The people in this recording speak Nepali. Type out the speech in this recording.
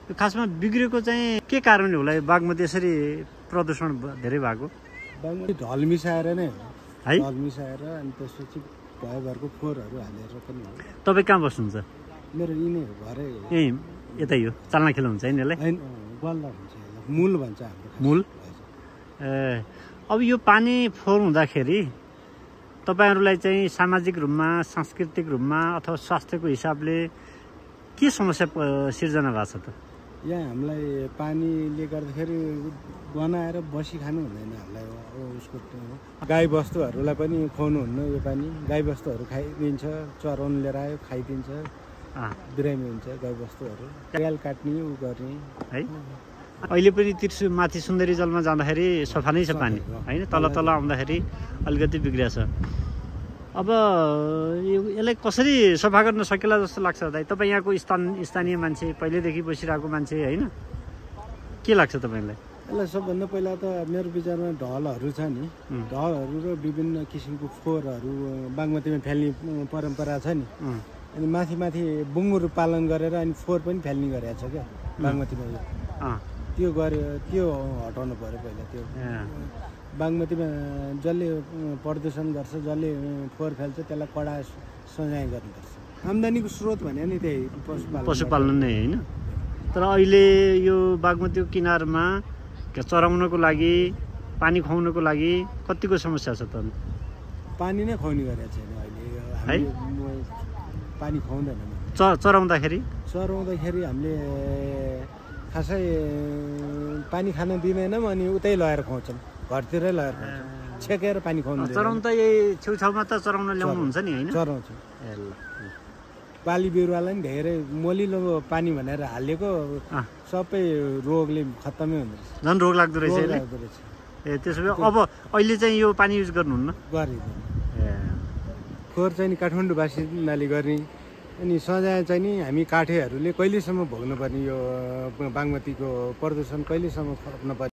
खासमा बिग्रेको चाहिँ के कारणले होला बागमती यसरी प्रदूषण धेरै भएको? बागमती ढल मिसाएर नै हो है, ढल मिसाएर अनि त्यसपछि भयभरको फोहोरहरू हालेर पनि हो। तपाईँ कहाँ बस्नुहुन्छ? मेरो यिनै हो घरै यहीँ यतै हो चाल्ना खेल हुन्छ नि यसलाई? होइन गल्ला भन्छ यसलाई मूल भन्छ हाम्रो मूल। ए अब यो पानी फोहोर हुँदाखेरि तपाईँहरूलाई चाहिँ सामाजिक रूपमा सांस्कृतिक रूपमा अथवा स्वास्थ्यको हिसाबले के समस्या सिर्जना भएको छ त? यहाँ हामीलाई पानीले गर्दाखेरि गनाएर बसी खानु हुँदैन हामीलाई उसको गाई बस्तुहरूलाई पनि खुवाउनु हुन्न यो पानी। गाई बस्तुहरू खाइदिन्छ, चराउनु लिएर आयो खाइदिन्छ, बिरामी हुन्छ गाई बस्तुहरू, गाल काट्ने उ गर्ने है। अहिले पनि तिर्सु माथि सुन्दरी जलमा जाँदाखेरि सफा नै छ पानी होइन, तल तल आउँदाखेरि अलिकति बिग्रिया छ। अब यसलाई कसरी सफा गर्न सकिएला जस्तो लाग्छ दाइ? तपाईँ यहाँको स्थानीय मान्छे, पहिल्यैदेखि बसिरहेको मान्छे होइन, के लाग्छ तपाईँलाई? यसलाई सबभन्दा पहिला त मेरो विचारमा ढलहरू छ नि, ढलहरू र विभिन्न किसिमको फोहोरहरू बागमतीमा फाल्ने परम्परा छ नि, अनि माथि माथि बुङ्गुर पालन गरेर अनि फोहोर पनि फाल्ने गरेको छ क्या बागमतीमा। त्यो गऱ्यो, त्यो हटाउनु पऱ्यो पहिला। त्यो बागमतीमा जसले प्रदूषण गर्छ, जसले फोहोर फाल्छ त्यसलाई कडा सजाय गर्नुपर्छ। आम्दानीको स्रोत भने नि त्यही पशुपालन नै होइन। तर अहिले यो बागमतीको किनारमा चराउनको लागि, पानी खुवाउनको लागि कतिको समस्या छ त? पानी नै खुवाउने गरेको छैन अहिले है, पानी खुवाउँदैन। चराउँदाखेरि हामीले खासै पानी खान दिँदैनौँ अनि उतै लगाएर खुवाउँछौँ, घरतिरै लगाएर खुवाउँछौँ, छेकेर पानी खुवाउनु। चराउनु त यही छेउछाउमा त चराउन ल्याउनु हुन्छ नि होइन? चराउँछौँ। बाली बिरुवालाई पनि धेरै मलिलो पानी भनेर हालेको सबै रोगले खत्तमै हुँदो रहेछ, झन् रोग लाग्दो रहेछ यसले। ए त्यसो भए अब अहिले चाहिँ यो पानी युज गर्नुहुन्न? गरिँदैन। फोहोर चाहिँ नि काठमाडौँ बासिन्दाले गर्ने, अनि सजाय चाहिँ नि हामी काठेहरूले कहिलेसम्म भोग्नुपर्ने, यो बागमतीको प्रदूषण कहिलेसम्म फर्क्न पर्ने?